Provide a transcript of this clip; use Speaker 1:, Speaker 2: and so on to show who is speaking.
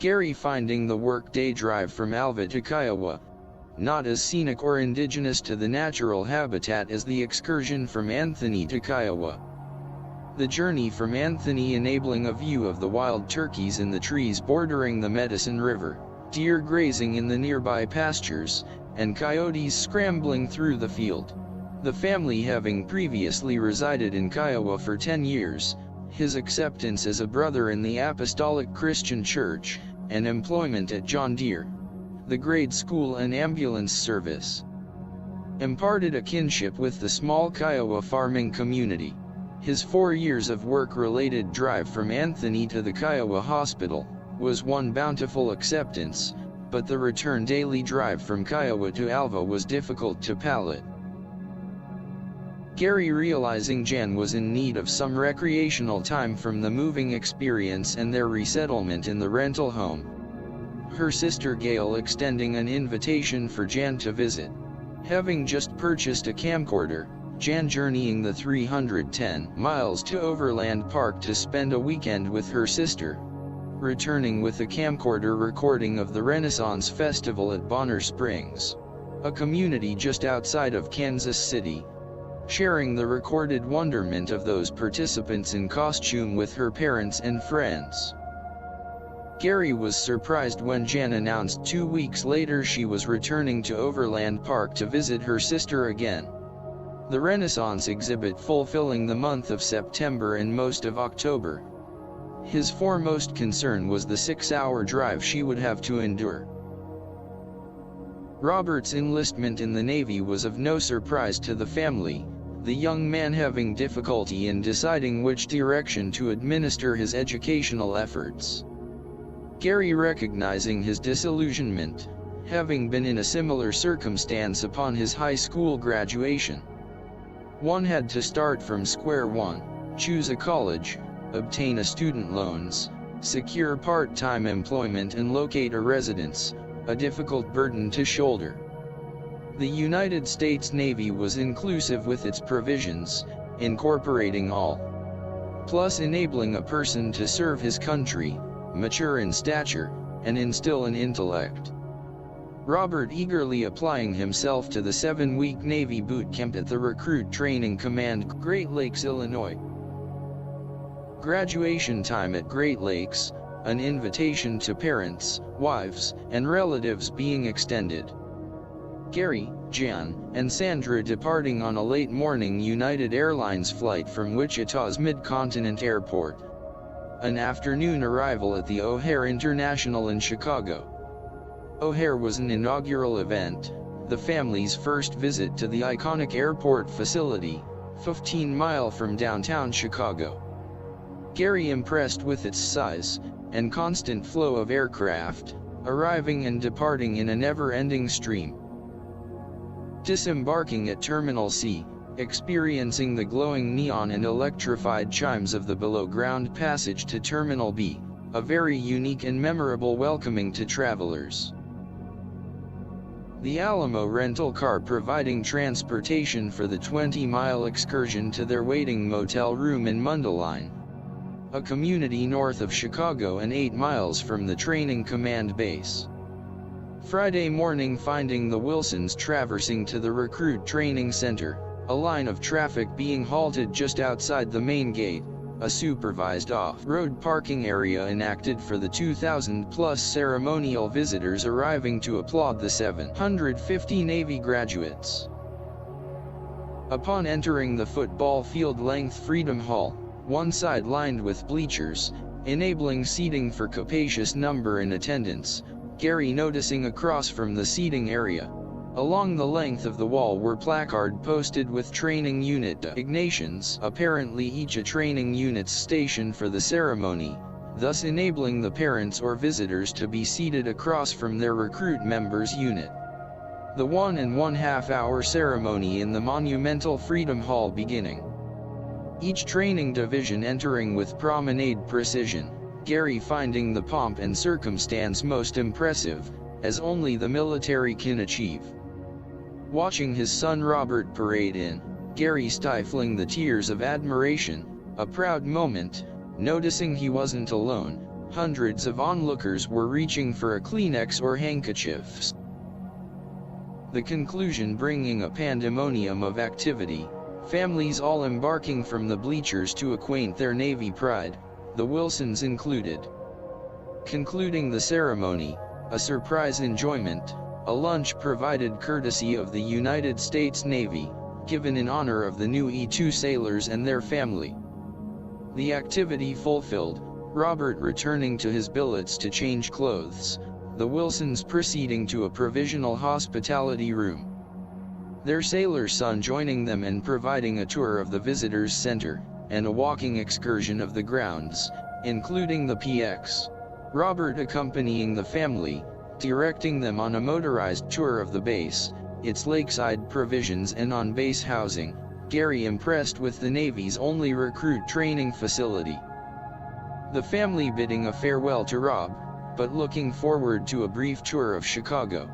Speaker 1: Gary finding the workday drive from Alva to Kiowa, not as scenic or indigenous to the natural habitat as the excursion from Anthony to Kiowa. The journey from Anthony enabling a view of the wild turkeys in the trees bordering the Medicine River, deer grazing in the nearby pastures, and coyotes scrambling through the field. The family having previously resided in Kiowa for 10 years, his acceptance as a brother in the Apostolic Christian Church, and employment at John Deere, the grade school and ambulance service, imparted a kinship with the small Kiowa farming community. His 4 years of work-related drive from Anthony to the Kiowa hospital was one bountiful acceptance, but the return daily drive from Kiowa to Alva was difficult to palate. Gary, realizing Jan was in need of some recreational time from the moving experience and their resettlement in the rental home, her sister Gail extending an invitation for Jan to visit. Having just purchased a camcorder, Jan journeying the 310 miles to Overland Park to spend a weekend with her sister, returning with a camcorder recording of the Renaissance Festival at Bonner Springs, a community just outside of Kansas City, sharing the recorded wonderment of those participants in costume with her parents and friends. Gary was surprised when Jan announced 2 weeks later she was returning to Overland Park to visit her sister again. The Renaissance exhibit fulfilling the month of September and most of October. His foremost concern was the 6-hour drive she would have to endure. Robert's enlistment in the Navy was of no surprise to the family, the young man having difficulty in deciding which direction to administer his educational efforts. Gary, recognizing his disillusionment, having been in a similar circumstance upon his high school graduation. One had to start from square one, choose a college, obtain a student loans, secure part-time employment and locate a residence, a difficult burden to shoulder. The United States Navy was inclusive with its provisions, incorporating all, plus enabling a person to serve his country, mature in stature, and instill an intellect. Robert eagerly applying himself to the 7-week Navy boot camp at the Recruit Training Command, Great Lakes, Illinois. Graduation time at Great Lakes, an invitation to parents, wives, and relatives being extended. Gary, Jan, and Sandra departing on a late morning United Airlines flight from Wichita's Mid-Continent Airport. An afternoon arrival at the O'Hare International in Chicago. O'Hare was an inaugural event, the family's first visit to the iconic airport facility, 15 miles from downtown Chicago. Gary impressed with its size, and constant flow of aircraft, arriving and departing in a never-ending stream. Disembarking at Terminal C, experiencing the glowing neon and electrified chimes of the below-ground passage to Terminal B, a very unique and memorable welcoming to travelers. The Alamo rental car providing transportation for the 20-mile excursion to their waiting motel room in Mundelein, a community north of Chicago and 8 miles from the training command base. Friday morning finding the Wilsons traversing to the Recruit Training Center, a line of traffic being halted just outside the main gate, a supervised off-road parking area enacted for the 2,000-plus ceremonial visitors arriving to applaud the 750 Navy graduates. Upon entering the football field-length Freedom Hall, one side lined with bleachers, enabling seating for capacious number in attendance, Gary noticing across from the seating area, along the length of the wall were placard posted with training unit designations, apparently each a training unit's station for the ceremony, thus enabling the parents or visitors to be seated across from their recruit members' unit. The 1.5 hour ceremony in the monumental Freedom Hall beginning. Each training division entering with promenade precision, Gary finding the pomp and circumstance most impressive, as only the military can achieve. Watching his son Robert parade in, Gary stifling the tears of admiration, a proud moment, noticing he wasn't alone, Hundreds of onlookers were reaching for a Kleenex or handkerchiefs. The conclusion bringing a pandemonium of activity, families all embarking from the bleachers to acquaint their Navy pride, the Wilsons included. Concluding the ceremony, a surprise enjoyment, a lunch provided courtesy of the United States Navy, given in honor of the new E-2 sailors and their family. The activity fulfilled, Robert returning to his billets to change clothes, the Wilsons proceeding to a provisional hospitality room. Their sailor son joining them and providing a tour of the visitors center, and a walking excursion of the grounds, including the PX. Robert accompanying the family, directing them on a motorized tour of the base, its lakeside provisions and on-base housing, Gary impressed with the Navy's only recruit training facility. The family bidding a farewell to Rob, but looking forward to a brief tour of Chicago.